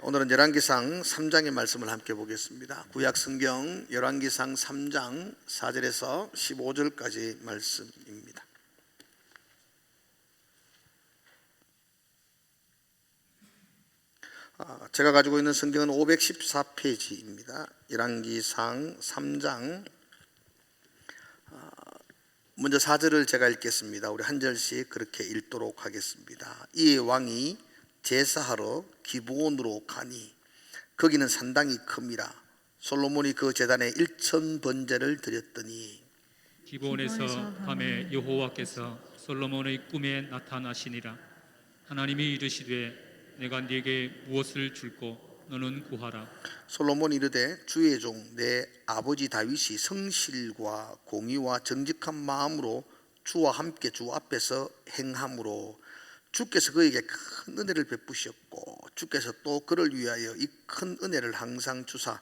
오늘은 열왕기상 3장의 말씀을 함께 보겠습니다. 구약 성경 열왕기상 3장 4절에서 15절까지 말씀입니다. 제가 가지고 있는 성경은 514페이지입니다. 열왕기상 3장 먼저 4절을 제가 읽겠습니다. 우리 한 절씩 그렇게 읽도록 하겠습니다. 이에 왕이 제사하러 기브온으로 가니 거기는 산당이 큼이라. 솔로몬이 그 제단에 1000번제를 드렸더니 기브온에서 밤에 여호와께서 솔로몬의 꿈에 나타나시니라. 하나님이 이르시되 내가 네게 무엇을 줄꼬 너는 구하라. 솔로몬이 이르되 주의 종 내 아버지 다윗이 성실과 공의와 정직한 마음으로 주와 함께 주 앞에서 행함으로 주께서 그에게 큰 은혜를 베푸셨고 주께서 또 그를 위하여 이 큰 은혜를 항상 주사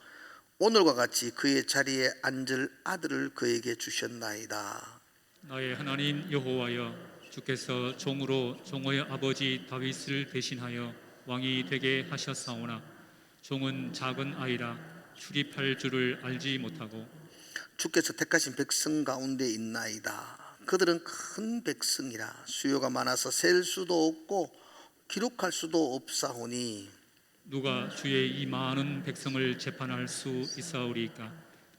오늘과 같이 그의 자리에 앉을 아들을 그에게 주셨나이다. 나의 하나님 여호와여, 주께서 종으로 종의 아버지 다윗을 대신하여 왕이 되게 하셨사오나 종은 작은 아이라 출입할 줄을 알지 못하고 주께서 택하신 백성 가운데 있나이다. 그들은 큰 백성이라 수요가 많아서 셀 수도 없고 기록할 수도 없사오니 누가 주의 이 많은 백성을 재판할 수 있사오리까.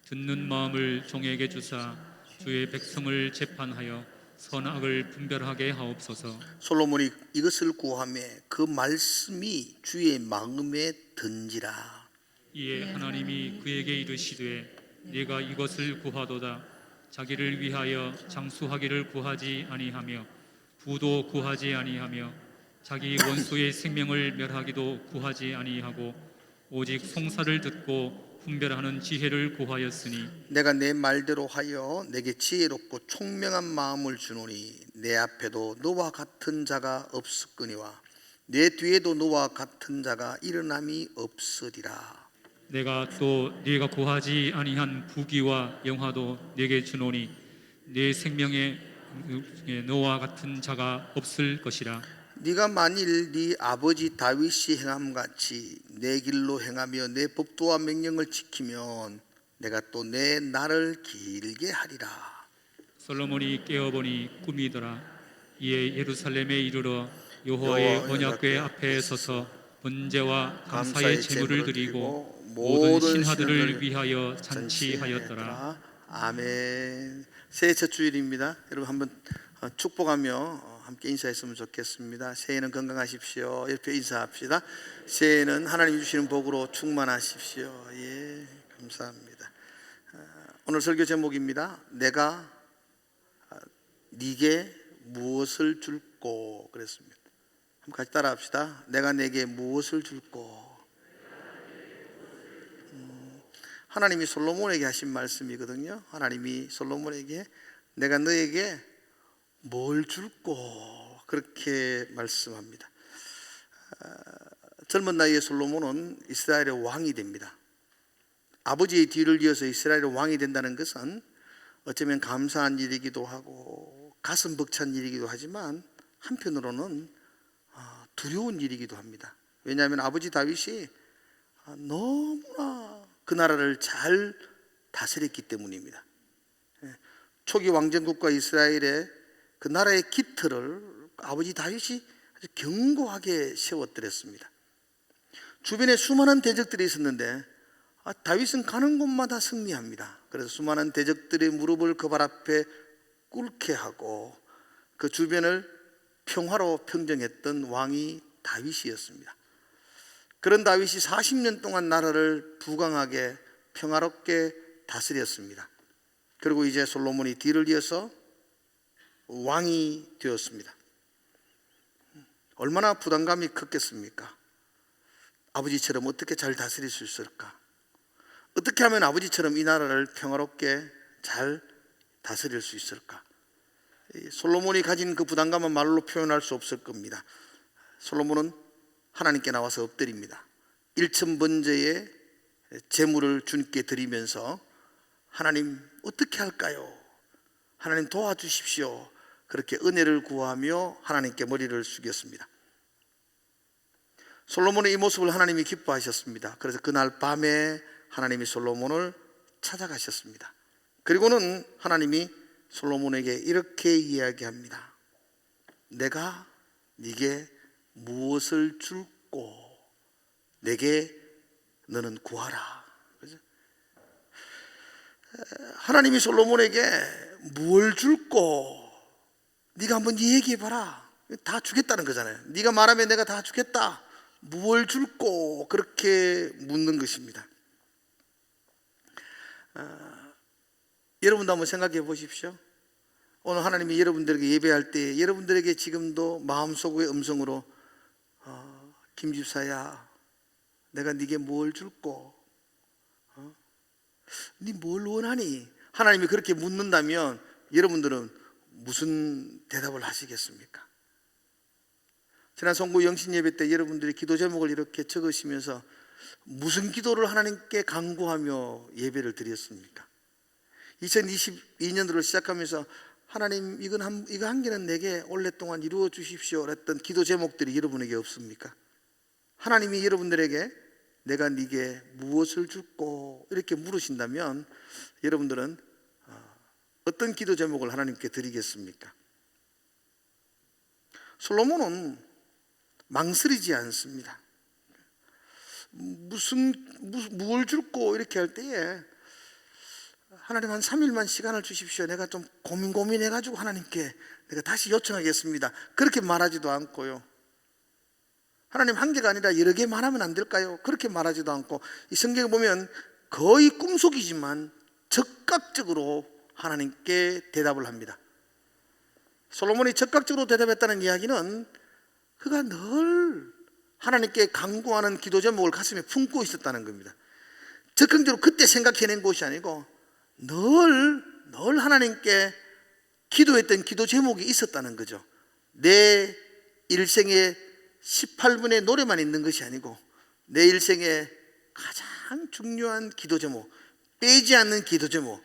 듣는 마음을 종에게 주사 주의 백성을 재판하여 선악을 분별하게 하옵소서. 솔로몬이 이것을 구하며 그 말씀이 주의 마음에 든지라. 이에 하나님이 그에게 이르시되 네가 이것을 구하도다. 자기를 위하여 장수하기를 구하지 아니하며 부도 구하지 아니하며 자기 원수의 생명을 멸하기도 구하지 아니하고 오직 송사를 듣고 분별하는 지혜를 구하였으니 내가 내 말대로 하여 내게 지혜롭고 총명한 마음을 주노니 내 앞에도 너와 같은 자가 없었거니와 내 뒤에도 너와 같은 자가 일어남이 없으리라. 내가 또 네가 구하지 아니한 부귀와 영화도 네게 주노니 네 생명에 너와 같은 자가 없을 것이라. 네가 만일 네 아버지 다윗이 행함같이 내 길로 행하며 내 법도와 명령을 지키면 내가 또 내 날을 길게 하리라. 솔로몬이 깨어보니 꿈이더라. 이에 예루살렘에 이르러 여호와의 여호와 언약궤 언약궤 앞에 서서 번제와 감사의 감사의 제물을 제물을 드리고 드리고 모든 모든 신하들을 신하들을 위하여 잔치하였더라. 잔치하였더라. 아멘. 새해 첫 주일입니다. 여러분 한번 축복하며 함께 인사했으면 좋겠습니다. 새해는 건강하십시오. 옆에 인사합시다. 새해는 하나님 주시는 복으로 충만하십시오. 예, 감사합니다. 오늘 설교 제목입니다. 내가 네게 무엇을 줄꼬 그랬습니다. 한번 같이 따라합시다. 내가 내게 무엇을 줄꼬. 하나님이 솔로몬에게 하신 말씀이거든요. 하나님이 솔로몬에게 내가 너에게 뭘 줄꼬 그렇게 말씀합니다. 젊은 나이에 솔로몬은 이스라엘의 왕이 됩니다. 아버지의 뒤를 이어서 이스라엘의 왕이 된다는 것은 어쩌면 감사한 일이기도 하고 가슴 벅찬 일이기도 하지만 한편으로는 두려운 일이기도 합니다. 왜냐하면 아버지 다윗이 너무나 그 나라를 잘 다스렸기 때문입니다. 초기 왕정국가 이스라엘의 그 나라의 기틀을 아버지 다윗이 아주 견고하게 세웠더랬습니다. 주변에 수많은 대적들이 있었는데 다윗은 가는 곳마다 승리합니다. 그래서 수많은 대적들의 무릎을 그 발 앞에 꿇게 하고 그 주변을 평화로 평정했던 왕이 다윗이었습니다. 그런 다윗이 40년 동안 나라를 부강하게 평화롭게 다스렸습니다. 그리고 이제 솔로몬이 뒤를 이어서 왕이 되었습니다. 얼마나 부담감이 컸겠습니까? 아버지처럼 어떻게 잘 다스릴 수 있을까? 어떻게 하면 아버지처럼 이 나라를 평화롭게 잘 다스릴 수 있을까? 솔로몬이 가진 그 부담감은 말로 표현할 수 없을 겁니다. 솔로몬은 하나님께 나와서 엎드립니다. 1000번제의 제물을 주님께 드리면서 하나님 어떻게 할까요? 하나님 도와주십시오. 그렇게 은혜를 구하며 하나님께 머리를 숙였습니다. 솔로몬의 이 모습을 하나님이 기뻐하셨습니다. 그래서 그날 밤에 하나님이 솔로몬을 찾아가셨습니다. 그리고는 하나님이 솔로몬에게 이렇게 이야기합니다. 내가 네게 무엇을 줄고 내게 너는 구하라. 그죠? 하나님이 솔로몬에게 뭘 줄고 네가 한번 네 얘기해봐라. 다 주겠다는 거잖아요. 네가 말하면 내가 다 주겠다. 무엇을 줄고 그렇게 묻는 것입니다. 여러분도 한번 생각해 보십시오. 오늘 하나님이 여러분들에게 예배할 때 여러분들에게 지금도 마음속의 음성으로 김 집사야 내가 네게 뭘 줄고 네 뭘 원하니? 하나님이 그렇게 묻는다면 여러분들은 무슨 대답을 하시겠습니까? 지난 송구 영신 예배 때 여러분들이 기도 제목을 이렇게 적으시면서 무슨 기도를 하나님께 간구하며 예배를 드렸습니까? 2022년도를 시작하면서 하나님 이거 한 개는 내게 오랫동안 이루어 주십시오 했던 기도 제목들이 여러분에게 없습니까? 하나님이 여러분들에게 내가 네게 무엇을 줄고 이렇게 물으신다면 여러분들은 어떤 기도 제목을 하나님께 드리겠습니까? 솔로몬은 망설이지 않습니다. 무엇을 줄고 이렇게 할 때에 하나님 한 3일만 시간을 주십시오. 내가 좀 고민해가지고 하나님께 내가 다시 요청하겠습니다. 그렇게 말하지도 않고요. 하나님 한 개가 아니라 여러 개 말하면 안 될까요? 그렇게 말하지도 않고 이 성경에 보면 거의 꿈속이지만 적극적으로 하나님께 대답을 합니다. 솔로몬이 적극적으로 대답했다는 이야기는 그가 늘 하나님께 간구하는 기도 제목을 가슴에 품고 있었다는 겁니다. 적극적으로 그때 생각해낸 것이 아니고 늘 하나님께 기도했던 기도 제목이 있었다는 거죠. 내 일생에 18분의 노래만 있는 것이 아니고 내 일생에 가장 중요한 기도 제목, 빼지 않는 기도 제목,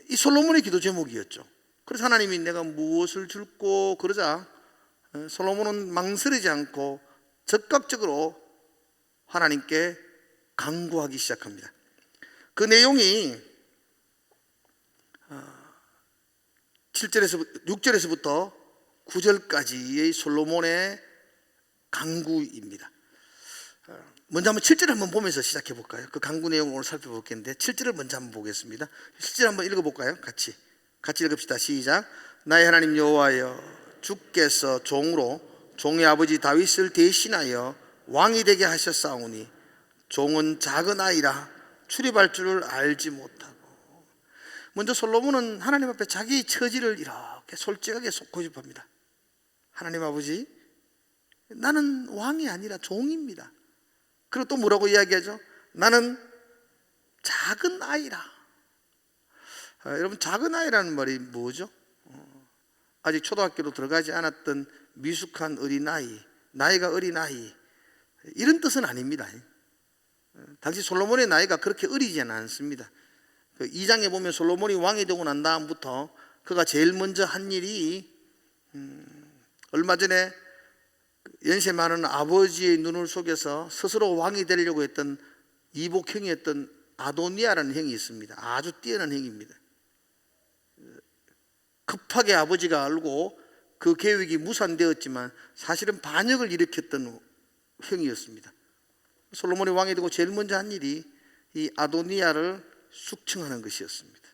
이 솔로몬의 기도 제목이었죠. 그래서 하나님이 내가 무엇을 줄고 그러자 솔로몬은 망설이지 않고 적극적으로 하나님께 간구하기 시작합니다. 그 내용이 6절에서부터 9절까지의 솔로몬의 간구입니다. 먼저 한번 7절 한번 보면서 시작해 볼까요? 그 간구 내용을 오늘 살펴보겠는데 7절을 먼저 한번 보겠습니다. 7절 한번 읽어볼까요? 같이 읽읍시다. 시작. 나의 하나님 여호와여 주께서 종으로 종의 아버지 다윗을 대신하여 왕이 되게 하셨사오니 종은 작은 아이라 출입할 줄을 알지 못하고. 먼저 솔로몬은 하나님 앞에 자기 처지를 이렇게 솔직하게 고집합니다. 하나님 아버지, 나는 왕이 아니라 종입니다. 그리고 또 뭐라고 이야기하죠? 나는 작은 아이라. 여러분, 작은 아이라는 말이 뭐죠? 아직 초등학교로 들어가지 않았던 미숙한 어린아이, 나이가 어린아이, 이런 뜻은 아닙니다. 당시 솔로몬의 나이가 그렇게 어리지는 않습니다. 2장에 보면 솔로몬이 왕이 되고 난 다음부터 그가 제일 먼저 한 일이 얼마 전에 연세 많은 아버지의 눈을 속여서 스스로 왕이 되려고 했던 이복형이었던 아도니아라는 형이 있습니다. 아주 뛰어난 형입니다. 급하게 아버지가 알고 그 계획이 무산되었지만 사실은 반역을 일으켰던 형이었습니다. 솔로몬이 왕이 되고 제일 먼저 한 일이 이 아도니아를 숙청하는 것이었습니다.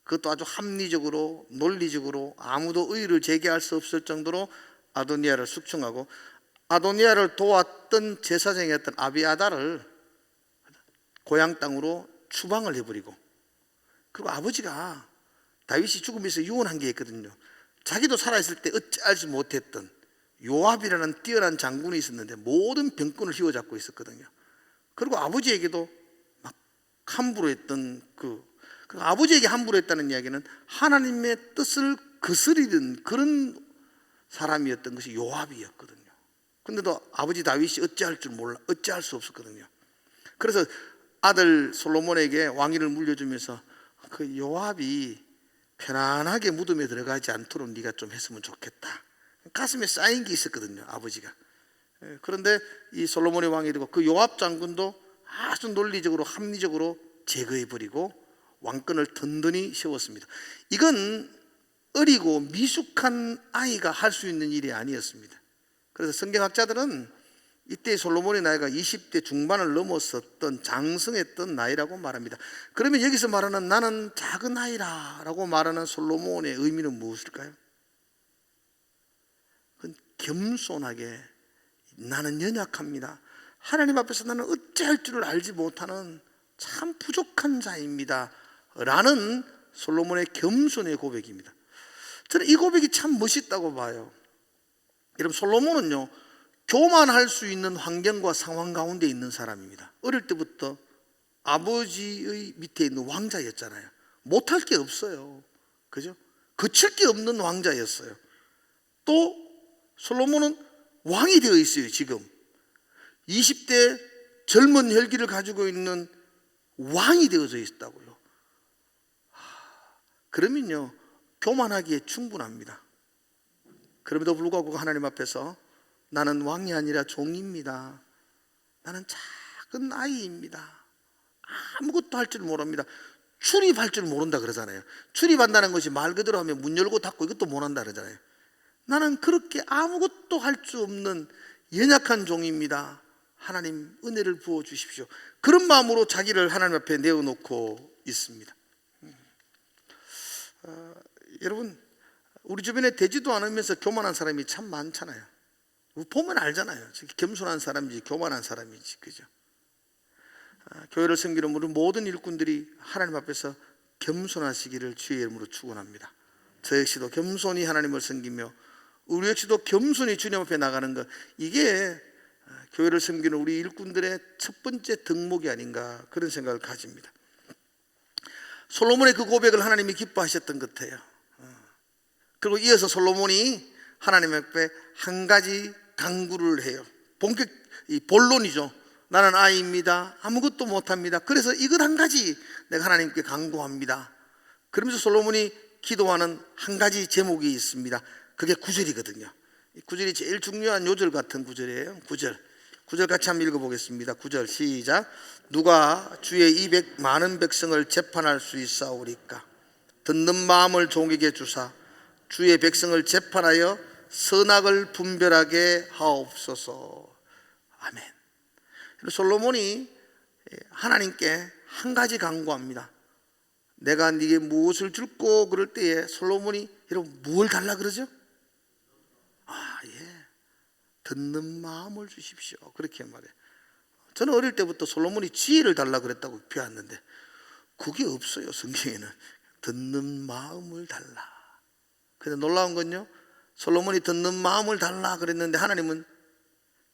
그것도 아주 합리적으로 논리적으로 아무도 의의를 제기할 수 없을 정도로 아도니아를 숙청하고, 아도니아를 도왔던 제사장이었던 아비아달을 고향 땅으로 추방을 해버리고, 그리고 아버지가 다윗이 죽으면서 유언한 게 있거든요. 자기도 살아있을 때 어찌알지 못했던 요압이라는 뛰어난 장군이 있었는데 모든 병권을 휘어잡고 있었거든요. 그리고 아버지에게도 막 함부로 했던 그리고 아버지에게 함부로 했다는 이야기는 하나님의 뜻을 거스리는 그런 사람이었던 것이 요압이었거든요. 근데도 아버지 다윗이 어찌할 수 없었거든요. 그래서 아들 솔로몬에게 왕위를 물려주면서 그 요압이 편안하게 무덤에 들어가지 않도록 네가 좀 했으면 좋겠다. 가슴에 쌓인 게 있었거든요, 아버지가. 그런데 이 솔로몬의 왕이 되고 그 요압 장군도 아주 논리적으로 합리적으로 제거해버리고 왕권을 든든히 세웠습니다. 이건 어리고 미숙한 아이가 할 수 있는 일이 아니었습니다. 그래서 성경학자들은 이때 솔로몬의 나이가 20대 중반을 넘었었던 장성했던 나이라고 말합니다. 그러면 여기서 말하는 나는 작은 아이라 라고 말하는 솔로몬의 의미는 무엇일까요? 그건 겸손하게 나는 연약합니다, 하나님 앞에서 나는 어찌할 줄을 알지 못하는 참 부족한 자입니다 라는 솔로몬의 겸손의 고백입니다. 저는 이 고백이 참 멋있다고 봐요. 여러분, 솔로몬은요 교만할 수 있는 환경과 상황 가운데 있는 사람입니다. 어릴 때부터 아버지의 밑에 있는 왕자였잖아요. 못할 게 없어요. 그죠? 거칠 게 없는 왕자였어요. 또 솔로몬은 왕이 되어 있어요. 지금 20대 젊은 혈기를 가지고 있는 왕이 되어져 있다고요. 그러면요 교만하기에 충분합니다. 그럼에도 불구하고 하나님 앞에서 나는 왕이 아니라 종입니다, 나는 작은 아이입니다, 아무것도 할 줄 모릅니다, 출입할 줄 모른다 그러잖아요. 출입한다는 것이 말 그대로 하면 문 열고 닫고 이것도 못한다 그러잖아요. 나는 그렇게 아무것도 할 수 없는 연약한 종입니다, 하나님 은혜를 부어주십시오. 그런 마음으로 자기를 하나님 앞에 내어놓고 있습니다. 여러분, 우리 주변에 되지도 않으면서 교만한 사람이 참 많잖아요. 보면 알잖아요. 겸손한 사람인지 교만한 사람인지. 그죠? 교회를 섬기는 우리 모든 일꾼들이 하나님 앞에서 겸손하시기를 주의 이름으로 축원합니다. 저 역시도 겸손히 하나님을 섬기며 우리 역시도 겸손히 주님 앞에 나가는 것, 이게 교회를 섬기는 우리 일꾼들의 첫 번째 덕목이 아닌가, 그런 생각을 가집니다. 솔로몬의 그 고백을 하나님이 기뻐하셨던 것 같아요. 그리고 이어서 솔로몬이 하나님 앞에 한 가지 강구를 해요. 본론이죠. 나는 아이입니다, 아무것도 못합니다, 그래서 이것 한 가지 내가 하나님께 강구합니다. 그러면서 솔로몬이 기도하는 한 가지 제목이 있습니다. 그게 9절이거든요. 이 9절이 제일 중요한 요절 같은 구절이에요. 9절 같이 한번 읽어보겠습니다. 9절 시작. 누가 주의 이 많은 백성을 재판할 수 있사오리까? 듣는 마음을 종에게 주사 주의 백성을 재판하여 선악을 분별하게 하옵소서. 아멘. 솔로몬이 하나님께 한 가지 간구합니다. 내가 네게 무엇을 줄고 그럴 때에 솔로몬이 여러분 뭘 달라 그러죠? 듣는 마음을 주십시오, 그렇게 말해요. 저는 어릴 때부터 솔로몬이 지혜를 달라 그랬다고 배웠는데 그게 없어요, 성경에는. 듣는 마음을 달라. 근데 놀라운 건요, 솔로몬이 듣는 마음을 달라 그랬는데 하나님은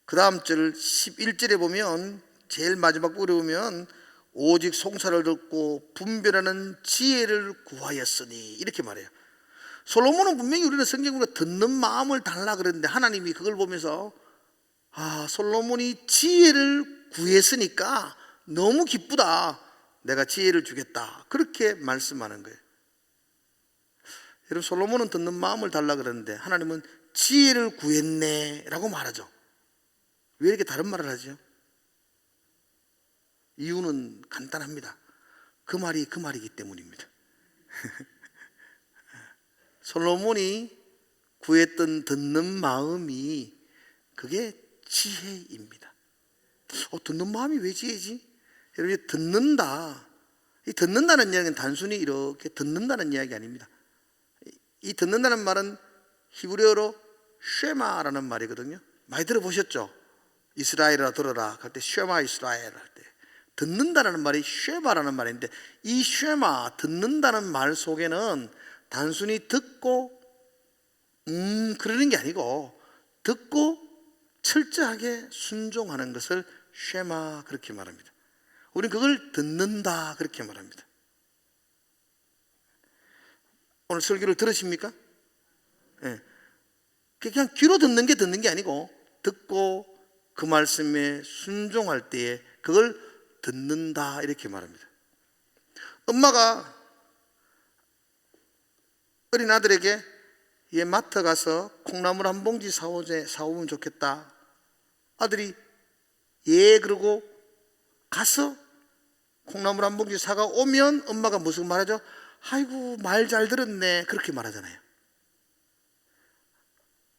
그 다음 절 11절에 보면, 제일 마지막 부분에 보면 오직 송사를 듣고 분별하는 지혜를 구하였으니 이렇게 말해요. 솔로몬은 분명히 우리는 성경으로 듣는 마음을 달라 그랬는데 하나님이 그걸 보면서 솔로몬이 지혜를 구했으니까 너무 기쁘다, 내가 지혜를 주겠다, 그렇게 말씀하는 거예요. 여러분, 솔로몬은 듣는 마음을 달라 그랬는데 하나님은 지혜를 구했네 라고 말하죠. 왜 이렇게 다른 말을 하죠? 이유는 간단합니다. 그 말이 그 말이기 때문입니다. 솔로몬이 구했던 듣는 마음이 그게 지혜입니다. 듣는 마음이 왜 지혜지? 여러분, 듣는다. 이 듣는다는 이야기는 단순히 이렇게 듣는다는 이야기 아닙니다. 이 듣는다는 말은 히브리어로 쉐마라는 말이거든요. 많이 들어보셨죠? 이스라엘아 들어라 할 때 쉐마 이스라엘 할 때 듣는다는 말이 쉐마라는 말인데, 이 쉐마, 듣는다는 말 속에는 단순히 듣고 그러는 게 아니고 듣고 철저하게 순종하는 것을 쉐마 그렇게 말합니다. 우리는 그걸 듣는다 그렇게 말합니다. 오늘 설교를 들으십니까? 네. 그냥 귀로 듣는 게 아니고 듣고 그 말씀에 순종할 때에 그걸 듣는다 이렇게 말합니다. 엄마가 어린 아들에게 얘 마트 가서 콩나물 한 봉지 사오면 좋겠다, 아들이 예 그러고 가서 콩나물 한 봉지 사가 오면 엄마가 무슨 말하죠? 아이고 말 잘 들었네, 그렇게 말하잖아요.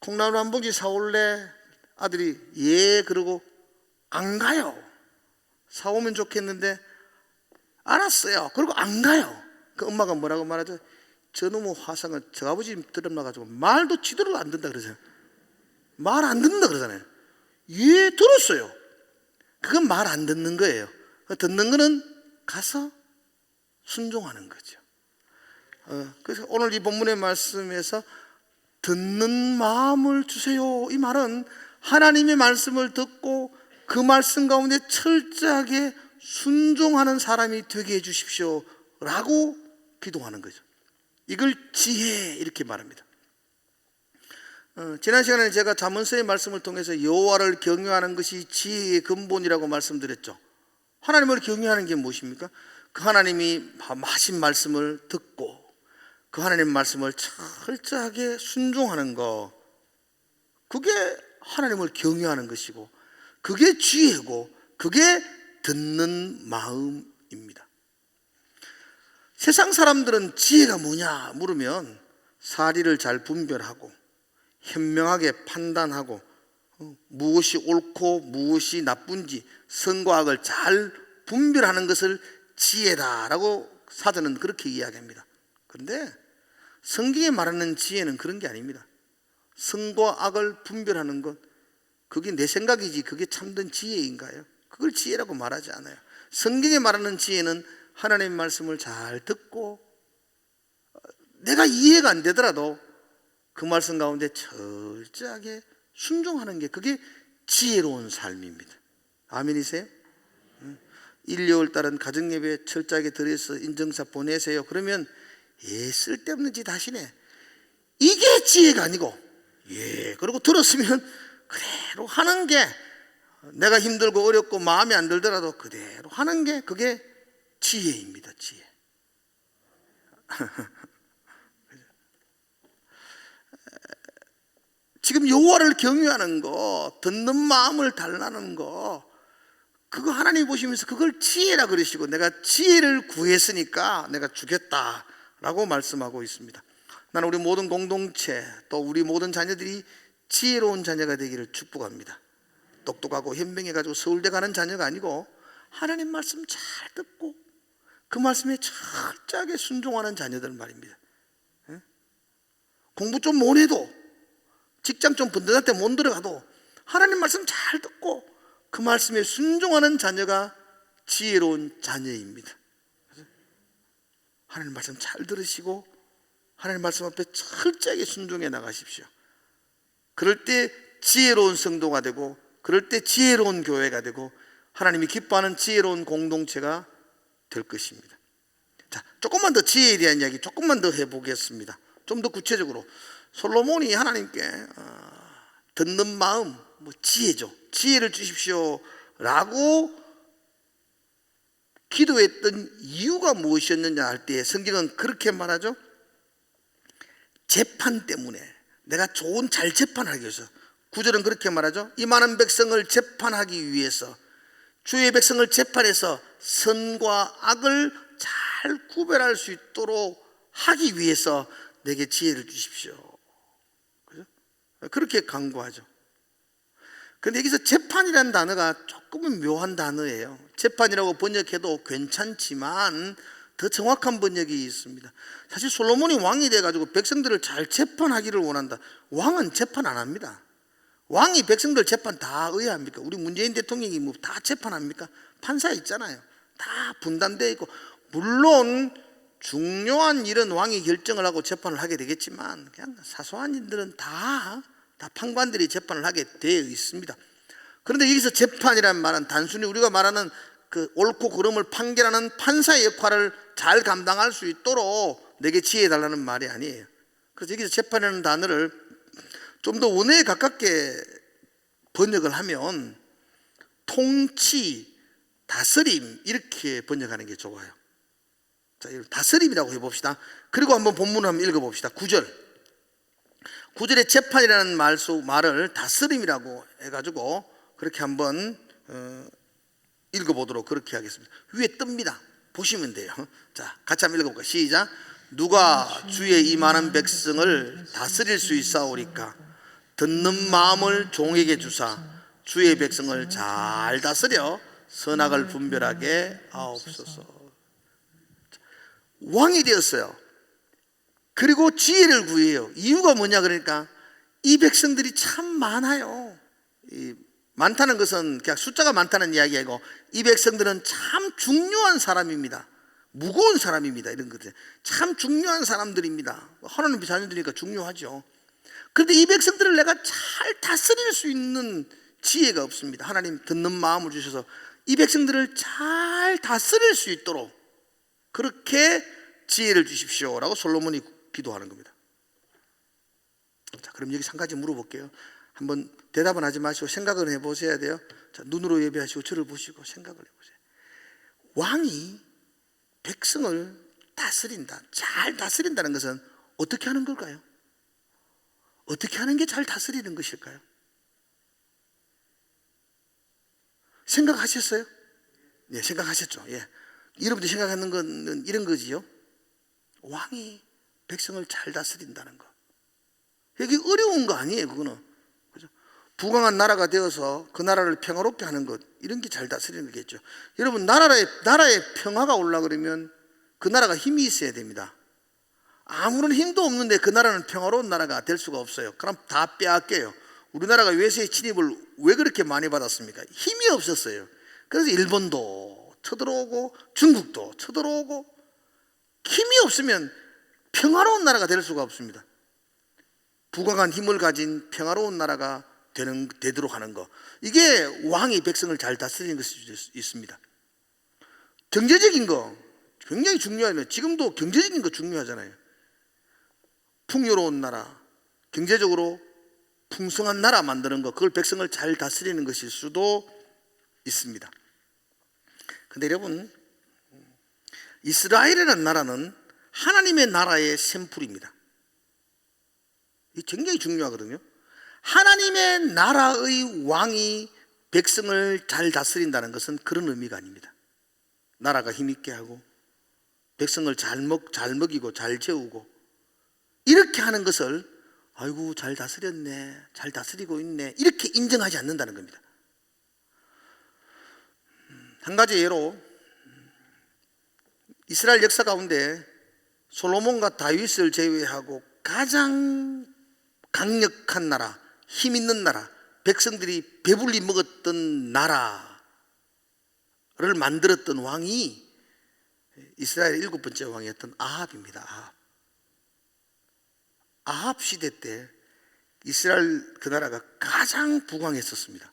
콩나물 한 봉지 사올래? 아들이 예 그러고 안 가요. 사오면 좋겠는데 알았어요. 그리고 안 가요. 그 엄마가 뭐라고 말하죠? 저놈의 화상은 저 아버지 들어놔가지고 말도 지도를 안 듣는다 그러잖아요. 말 안 듣는다 그러잖아요. 예 들었어요. 그건 말 안 듣는 거예요. 듣는 거는 가서 순종하는 거죠. 그래서 오늘 이 본문의 말씀에서 듣는 마음을 주세요, 이 말은 하나님의 말씀을 듣고 그 말씀 가운데 철저하게 순종하는 사람이 되게 해주십시오 라고 기도하는 거죠. 이걸 지혜 이렇게 말합니다. 지난 시간에 제가 잠언서의 말씀을 통해서 여호와를 경외하는 것이 지혜의 근본이라고 말씀드렸죠. 하나님을 경외하는 게 무엇입니까? 그 하나님이 하신 말씀을 듣고 그 하나님 말씀을 철저하게 순종하는 거, 그게 하나님을 경외하는 것이고 그게 지혜고 그게 듣는 마음입니다. 세상 사람들은 지혜가 뭐냐 물으면 사리를 잘 분별하고 현명하게 판단하고 무엇이 옳고 무엇이 나쁜지 선과 악을 잘 분별하는 것을 지혜다라고 사전은 그렇게 이야기합니다. 그런데 성경에 말하는 지혜는 그런 게 아닙니다. 선과 악을 분별하는 것, 그게 내 생각이지 그게 참된 지혜인가요? 그걸 지혜라고 말하지 않아요. 성경에 말하는 지혜는 하나님의 말씀을 잘 듣고 내가 이해가 안 되더라도 그 말씀 가운데 철저하게 순종하는 게, 그게 지혜로운 삶입니다. 아멘이세요? 1, 2월 달은 가정예배 철저하게 드려서 인증서 보내세요. 그러면 예 쓸데없는 짓 하시네, 이게 지혜가 아니고 예 그리고 들었으면 그대로 하는 게, 내가 힘들고 어렵고 마음에 안 들더라도 그대로 하는 게 그게 지혜입니다. 지혜. 지금 여호와를 경외하는 거, 듣는 마음을 달라는 거, 그거 하나님 보시면서 그걸 지혜라 그러시고 내가 지혜를 구했으니까 내가 주겠다라고 말씀하고 있습니다. 나는 우리 모든 공동체 또 우리 모든 자녀들이 지혜로운 자녀가 되기를 축복합니다. 똑똑하고 현명해가지고 서울대 가는 자녀가 아니고 하나님 말씀 잘 듣고 그 말씀에 철저하게 순종하는 자녀들 말입니다. 공부 좀 못해도 직장 좀 번듯할 때 못 들어가도 하나님 말씀 잘 듣고 그 말씀에 순종하는 자녀가 지혜로운 자녀입니다. 하나님 말씀 잘 들으시고 하나님 말씀 앞에 철저하게 순종해 나가십시오. 그럴 때 지혜로운 성도가 되고, 그럴 때 지혜로운 교회가 되고 하나님이 기뻐하는 지혜로운 공동체가 될 것입니다. 자, 조금만 더 지혜에 대한 이야기 조금만 더 해보겠습니다. 좀 더 구체적으로 솔로몬이 하나님께 듣는 마음, 지혜죠, 지혜를 주십시오 라고 기도했던 이유가 무엇이었느냐 할 때 성경은 그렇게 말하죠. 재판 때문에, 내가 좋은 잘 재판하기 위해서. 9절은 그렇게 말하죠. 이 많은 백성을 재판하기 위해서, 주의 백성을 재판해서 선과 악을 잘 구별할 수 있도록 하기 위해서 내게 지혜를 주십시오. 그죠? 그렇게 간구하죠. 그런데 여기서 재판이라는 단어가 조금은 묘한 단어예요. 재판이라고 번역해도 괜찮지만 더 정확한 번역이 있습니다. 사실 솔로몬이 왕이 돼가지고 백성들을 잘 재판하기를 원한다. 왕은 재판 안 합니다. 왕이 백성들 재판 다 의뢰합니까? 우리 문재인 대통령이 뭐 다 재판합니까? 판사 있잖아요. 다 분단되어 있고, 물론 중요한 일은 왕이 결정을 하고 재판을 하게 되겠지만 그냥 사소한 일들은 다 판관들이 재판을 하게 되어 있습니다. 그런데 여기서 재판이라는 말은 단순히 우리가 말하는 그 옳고 그름을 판결하는 판사의 역할을 잘 감당할 수 있도록 내게 지혜 달라는 말이 아니에요. 그래서 여기서 재판이라는 단어를 좀 더 원어에 가깝게 번역을 하면 통치, 다스림 이렇게 번역하는 게 좋아요. 자, 다스림이라고 해봅시다. 그리고 한번 본문을 한번 읽어봅시다. 9절에 재판이라는 말을 다스림이라고 해가지고 그렇게 한번 읽어보도록 그렇게 하겠습니다. 위에 뜹니다. 보시면 돼요. 자, 같이 한번 읽어볼까요? 시작. 누가 주의 이 많은 백성을 다스릴 수 있사오리까? 듣는 마음을 종에게 주사 주의 백성을 잘 다스려 선악을 분별하게 하옵소서. 왕이 되었어요. 그리고 지혜를 구해요. 이유가 뭐냐 그러니까 이 백성들이 참 많아요. 많다는 것은 그냥 숫자가 많다는 이야기 아니고 이 백성들은 참 중요한 사람입니다. 무거운 사람입니다. 이런 것들 참 중요한 사람들입니다. 하나님 자녀들이니까 중요하죠. 그런데 이 백성들을 내가 잘 다스릴 수 있는 지혜가 없습니다. 하나님 듣는 마음을 주셔서 이 백성들을 잘 다스릴 수 있도록 그렇게 지혜를 주십시오라고 솔로몬이 기도하는 겁니다. 자, 그럼 여기서 한 가지 물어볼게요. 한번 대답은 하지 마시고 생각을 해보셔야 돼요. 자, 눈으로 예배하시고 저를 보시고 생각을 해보세요. 왕이 백성을 다스린다, 잘 다스린다는 것은 어떻게 하는 걸까요? 어떻게 하는 게 잘 다스리는 것일까요? 생각하셨어요? 예, 생각하셨죠. 예. 여러분들이 생각하는 거는 이런 거지요. 왕이 백성을 잘 다스린다는 거. 이게 어려운 거 아니에요, 그거는. 그죠? 부강한 나라가 되어서 그 나라를 평화롭게 하는 것, 이런 게 잘 다스리는 거겠죠. 여러분, 나라의 평화가 오려고 그러면 그 나라가 힘이 있어야 됩니다. 아무런 힘도 없는데 그 나라는 평화로운 나라가 될 수가 없어요. 그럼 다 빼앗겨요. 우리나라가 외세의 침입을 왜 그렇게 많이 받았습니까? 힘이 없었어요. 그래서 일본도 쳐들어오고 중국도 쳐들어오고 힘이 없으면 평화로운 나라가 될 수가 없습니다. 부강한 힘을 가진 평화로운 나라가 되도록 하는 거, 이게 왕이 백성을 잘 다스리는 것일 수 있습니다. 경제적인 거 굉장히 중요해요. 지금도 경제적인 거 중요하잖아요. 풍요로운 나라, 경제적으로 풍성한 나라 만드는 거, 그걸 백성을 잘 다스리는 것일 수도 있습니다. 근데 여러분, 이스라엘이라는 나라는 하나님의 나라의 샘플입니다. 이게 굉장히 중요하거든요. 하나님의 나라의 왕이 백성을 잘 다스린다는 것은 그런 의미가 아닙니다. 나라가 힘있게 하고 백성을 잘 먹이고 잘 재우고 이렇게 하는 것을 아이고 잘 다스렸네, 잘 다스리고 있네, 이렇게 인정하지 않는다는 겁니다. 한 가지 예로 이스라엘 역사 가운데 솔로몬과 다윗을 제외하고 가장 강력한 나라, 힘 있는 나라, 백성들이 배불리 먹었던 나라를 만들었던 왕이 이스라엘 7번째 왕이었던 아합입니다. 아합 시대 때 이스라엘 그 나라가 가장 부강했었습니다.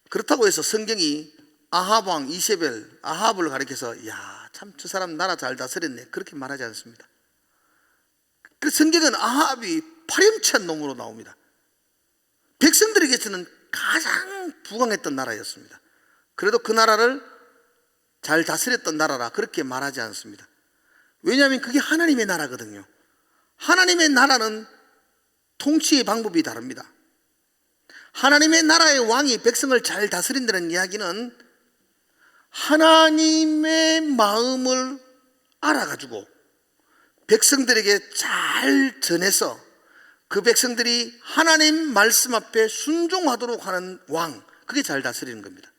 그렇다고 해서 성경이 아합 왕 이세벨, 아합을 가리켜서 야, 참 저 사람 나라 잘 다스렸네, 그렇게 말하지 않습니다. 그 성경은 아합이 파렴치한 놈으로 나옵니다. 백성들에게서는 가장 부강했던 나라였습니다. 그래도 그 나라를 잘 다스렸던 나라라 그렇게 말하지 않습니다. 왜냐하면 그게 하나님의 나라거든요. 하나님의 나라는 통치의 방법이 다릅니다. 하나님의 나라의 왕이 백성을 잘 다스린다는 이야기는 하나님의 마음을 알아가지고 백성들에게 잘 전해서 그 백성들이 하나님 말씀 앞에 순종하도록 하는 왕, 그게 잘 다스리는 겁니다.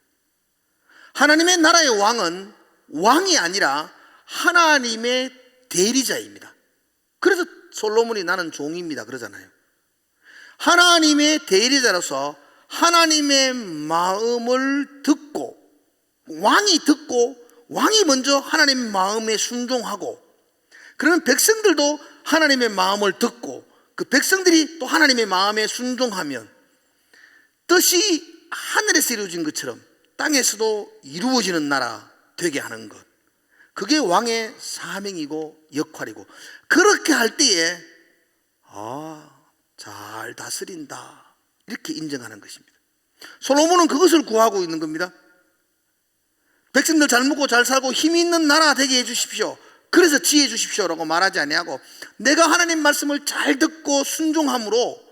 하나님의 나라의 왕은 왕이 아니라 하나님의 대리자입니다. 그래서 솔로몬이 나는 종입니다 그러잖아요. 하나님의 대리자로서 하나님의 마음을 듣고 왕이 먼저 하나님 마음에 순종하고, 그러면 백성들도 하나님의 마음을 듣고 그 백성들이 또 하나님의 마음에 순종하면 뜻이 하늘에서 이루어진 것처럼 땅에서도 이루어지는 나라 되게 하는 것, 그게 왕의 사명이고 역할이고, 그렇게 할 때에 잘 다스린다 이렇게 인정하는 것입니다. 솔로몬은 그것을 구하고 있는 겁니다. 백성들 잘 먹고 잘 살고 힘이 있는 나라 되게 해주십시오, 그래서 지혜 주십시오라고 말하지 아니하고 내가 하나님 말씀을 잘 듣고 순종함으로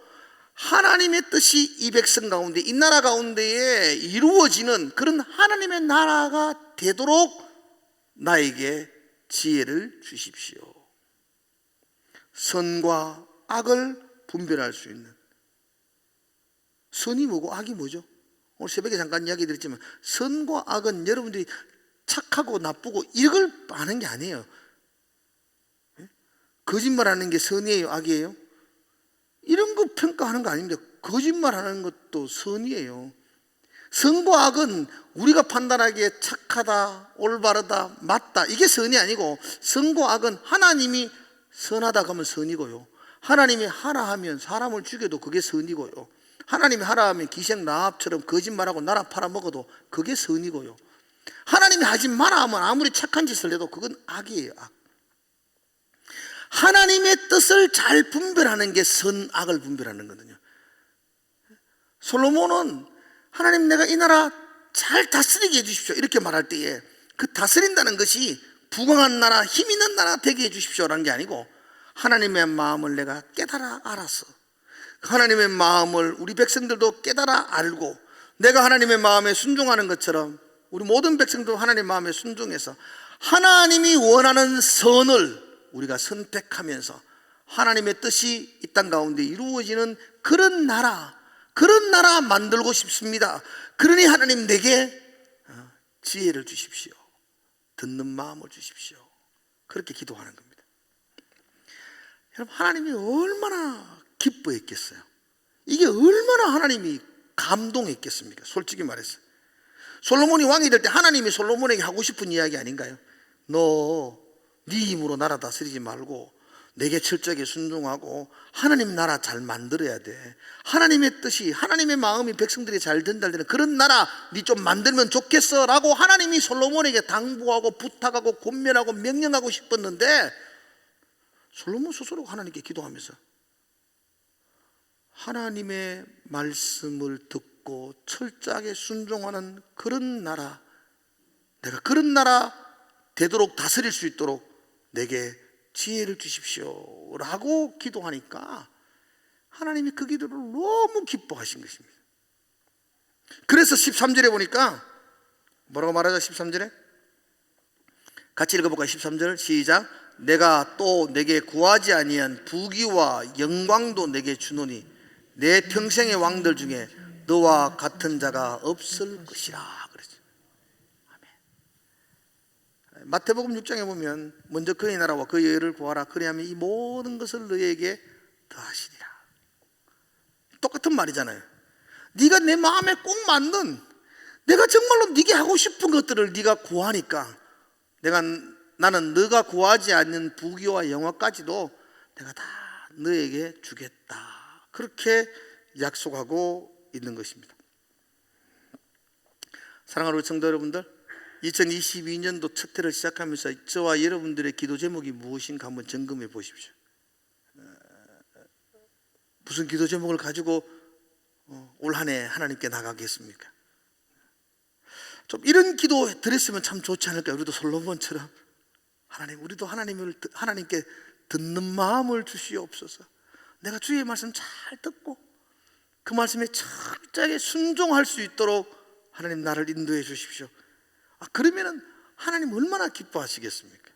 하나님의 뜻이 이 백성 가운데, 이 나라 가운데에 이루어지는 그런 하나님의 나라가 되도록 나에게 지혜를 주십시오. 선과 악을 분별할 수 있는, 선이 뭐고 악이 뭐죠? 오늘 새벽에 잠깐 이야기 드렸지만 선과 악은 여러분들이 착하고 나쁘고 이걸 아는 게 아니에요. 거짓말하는 게 선이에요, 악이에요? 이런 거 평가하는 거 아닙니다. 거짓말하는 것도 선이에요. 선과 악은 우리가 판단하기에 착하다, 올바르다, 맞다, 이게 선이 아니고, 선과 악은 하나님이 선하다 그러면 선이고요, 하나님이 하라 하면 사람을 죽여도 그게 선이고요, 하나님이 하라 하면 기생라합처럼 거짓말하고 나라 팔아먹어도 그게 선이고요, 하나님이 하지 마라 하면 아무리 착한 짓을 해도 그건 악이에요, 악. 하나님의 뜻을 잘 분별하는 게 선악을 분별하는 거거든요. 솔로몬은 하나님, 내가 이 나라 잘 다스리게 해주십시오 이렇게 말할 때에 그 다스린다는 것이 부강한 나라, 힘 있는 나라 되게 해주십시오라는 게 아니고, 하나님의 마음을 내가 깨달아 알아서, 하나님의 마음을 우리 백성들도 깨달아 알고, 내가 하나님의 마음에 순종하는 것처럼 우리 모든 백성도 하나님의 마음에 순종해서 하나님이 원하는 선을 우리가 선택하면서 하나님의 뜻이 이 땅 가운데 이루어지는 그런 나라 만들고 싶습니다. 그러니 하나님 내게 지혜를 주십시오, 듣는 마음을 주십시오, 그렇게 기도하는 겁니다. 여러분, 하나님이 얼마나 기뻐했겠어요? 이게 얼마나 하나님이 감동했겠습니까? 솔직히 말해서 솔로몬이 왕이 될 때 하나님이 솔로몬에게 하고 싶은 이야기 아닌가요? 너 네 힘으로 나라 다스리지 말고 내게 철저하게 순종하고 하나님 나라 잘 만들어야 돼. 하나님의 뜻이, 하나님의 마음이 백성들이 잘 전달되는 그런 나라 네 좀 만들면 좋겠어 라고 하나님이 솔로몬에게 당부하고 부탁하고 권면하고 명령하고 싶었는데, 솔로몬 스스로 하나님께 기도하면서 하나님의 말씀을 듣고 철저하게 순종하는 그런 나라, 내가 그런 나라 되도록 다스릴 수 있도록 내게 지혜를 주십시오 라고 기도하니까 하나님이 그 기도를 너무 기뻐하신 것입니다. 그래서 13절에 보니까 뭐라고 말하죠? 13절에 같이 읽어볼까요? 13절 시작. 내가 또 내게 구하지 아니한 부귀와 영광도 내게 주노니 내 평생의 왕들 중에 너와 같은 자가 없을 것이라 그랬죠. 아멘. 마태복음 6장에 보면 먼저 그의 나라와 그의 의를 구하라, 그리하면 이 모든 것을 너희에게 더하시리라. 똑같은 말이잖아요. 네가 내 마음에 꼭 맞는, 내가 정말로 네게 하고 싶은 것들을 네가 구하니까 나는 너가 구하지 않는 부귀와 영화까지도 내가 다 너에게 주겠다, 그렇게 약속하고 있는 것입니다. 사랑하는 우리 성도 여러분들, 2022년도 첫 해를 시작하면서 저와 여러분들의 기도 제목이 무엇인가 한번 점검해 보십시오. 무슨 기도 제목을 가지고 올 한 해 하나님께 나가겠습니까? 좀 이런 기도 드렸으면 참 좋지 않을까요? 우리도 솔로몬처럼 하나님, 우리도 하나님께 듣는 마음을 주시옵소서. 내가 주의 말씀 잘 듣고 그 말씀에 철저하게 순종할 수 있도록 하나님 나를 인도해 주십시오. 그러면은 하나님 얼마나 기뻐하시겠습니까?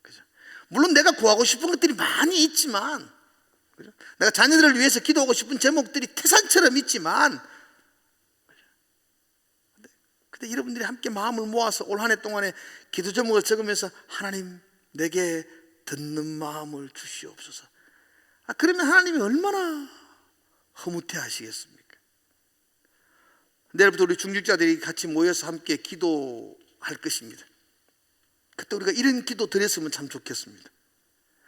그죠? 물론 내가 구하고 싶은 것들이 많이 있지만, 그죠? 내가 자녀들을 위해서 기도하고 싶은 제목들이 태산처럼 있지만, 근데 여러분들이 함께 마음을 모아서 올 한 해 동안에 기도 제목을 적으면서 하나님 내게 듣는 마음을 주시옵소서. 그러면 하나님이 얼마나 허무해 하시겠습니까? 내일부터 우리 중직자들이 같이 모여서 함께 기도할 것입니다. 그때 우리가 이런 기도 드렸으면 참 좋겠습니다.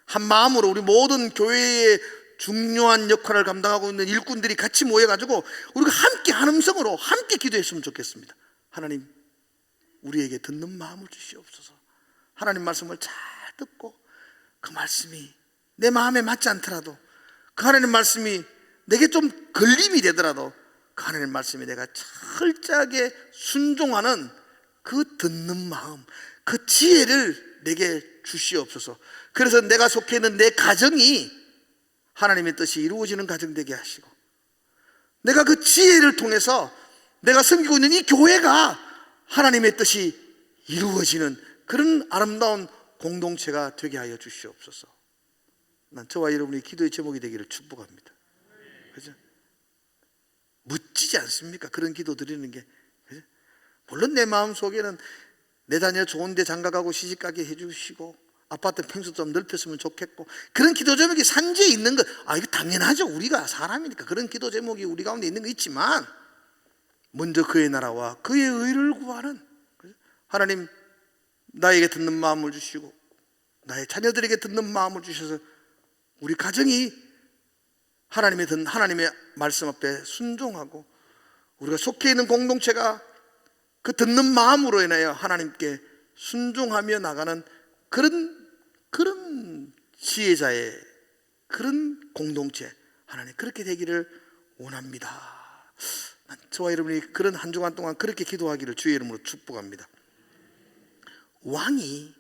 한 마음으로 우리 모든 교회의 중요한 역할을 감당하고 있는 일꾼들이 같이 모여가지고 우리가 함께 한 음성으로 함께 기도했으면 좋겠습니다. 하나님, 우리에게 듣는 마음을 주시옵소서. 하나님 말씀을 잘 듣고 그 말씀이 내 마음에 맞지 않더라도, 그 하나님 말씀이 내게 좀 걸림이 되더라도 그 하나님 말씀에 내가 철저하게 순종하는 그 듣는 마음, 그 지혜를 내게 주시옵소서. 그래서 내가 속해 있는 내 가정이 하나님의 뜻이 이루어지는 가정 되게 하시고, 내가 그 지혜를 통해서 내가 섬기고 있는 이 교회가 하나님의 뜻이 이루어지는 그런 아름다운 공동체가 되게 하여 주시옵소서. 난 저와 여러분의 기도의 제목이 되기를 축복합니다. 그죠? 멋지지 않습니까? 그런 기도 드리는 게. 그죠? 물론 내 마음속에는 내 자녀 좋은 데 장가가고 시집가게 해주시고 아파트 평수 좀 넓혔으면 좋겠고 그런 기도 제목이 산지에 있는 것, 이거 당연하죠. 우리가 사람이니까 그런 기도 제목이 우리 가운데 있는 거 있지만 먼저 그의 나라와 그의 의를 구하는, 하나님 나에게 듣는 마음을 주시고 나의 자녀들에게 듣는 마음을 주셔서 우리 가정이 하나님의 말씀 앞에 순종하고 우리가 속해 있는 공동체가 그 듣는 마음으로 인하여 하나님께 순종하며 나가는 그런 지혜자의 그런 공동체, 하나님 그렇게 되기를 원합니다. 저와 여러분이 그런 한 주간 동안 그렇게 기도하기를 주의 이름으로 축복합니다. 왕이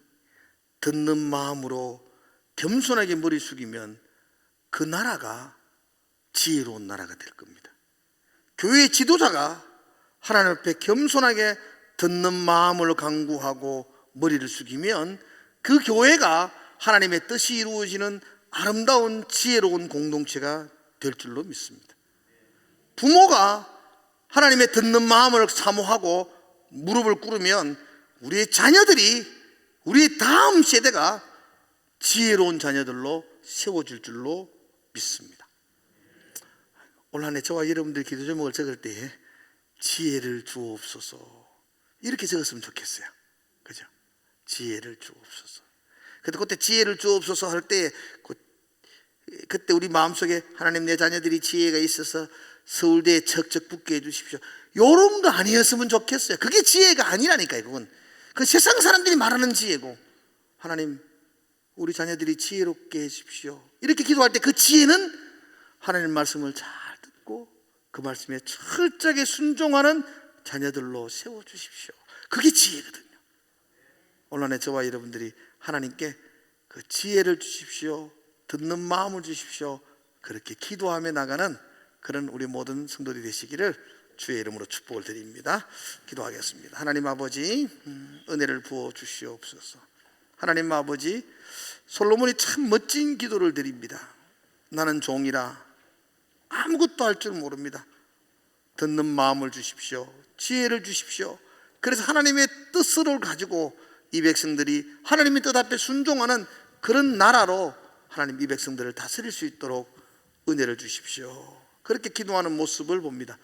듣는 마음으로 겸손하게 머리 숙이면 그 나라가 지혜로운 나라가 될 겁니다. 교회의 지도자가 하나님 앞에 겸손하게 듣는 마음을 강구하고 머리를 숙이면 그 교회가 하나님의 뜻이 이루어지는 아름다운 지혜로운 공동체가 될 줄로 믿습니다. 부모가 하나님의 듣는 마음을 사모하고 무릎을 꿇으면 우리의 자녀들이, 우리의 다음 세대가 지혜로운 자녀들로 세워질 줄로 믿습니다. 올 한 해 저와 여러분들 기도 제목을 적을 때에 지혜를 주옵소서 이렇게 적었으면 좋겠어요. 그죠? 지혜를 주옵소서. 그때 지혜를 주옵소서 할 때 그때 우리 마음속에 하나님 내 자녀들이 지혜가 있어서 서울대에 척척 붙게 해주십시오, 요런 거 아니었으면 좋겠어요. 그게 지혜가 아니라니까요. 그건 그 세상 사람들이 말하는 지혜고, 하나님 우리 자녀들이 지혜롭게 해주십시오 이렇게 기도할 때 그 지혜는 하나님 말씀을 잘 듣고 그 말씀에 철저하게 순종하는 자녀들로 세워주십시오. 그게 지혜거든요. 오늘 안에 저와 여러분들이 하나님께 그 지혜를 주십시오, 듣는 마음을 주십시오, 그렇게 기도하며 나가는 그런 우리 모든 성도들이 되시기를 주의 이름으로 축복을 드립니다. 기도하겠습니다. 하나님 아버지, 은혜를 부어 주시옵소서. 하나님 아버지, 솔로몬이 참 멋진 기도를 드립니다. 나는 종이라 아무것도 할 줄 모릅니다. 듣는 마음을 주십시오, 지혜를 주십시오. 그래서 하나님의 뜻을 가지고 이 백성들이 하나님의 뜻 앞에 순종하는 그런 나라로 하나님 이 백성들을 다스릴 수 있도록 은혜를 주십시오. 그렇게 기도하는 모습을 봅니다.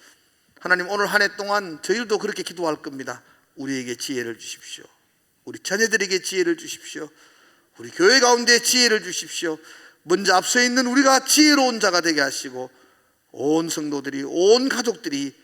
하나님 오늘 한 해 동안 저희들도 그렇게 기도할 겁니다. 우리에게 지혜를 주십시오, 우리 자녀들에게 지혜를 주십시오, 우리 교회 가운데 지혜를 주십시오. 먼저 앞서 있는 우리가 지혜로운 자가 되게 하시고 온 성도들이, 온 가족들이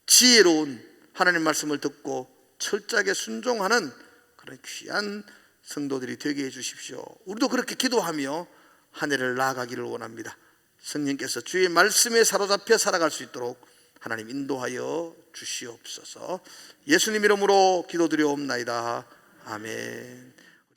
지혜로운 하나님 말씀을 듣고 철저하게 순종하는 그런 귀한 성도들이 되게 해주십시오. 우리도 그렇게 기도하며 한 해를 나아가기를 원합니다. 성령께서 주의 말씀에 사로잡혀 살아갈 수 있도록 하나님 인도하여 주시옵소서. 예수님 이름으로 기도드려옵나이다. 아멘.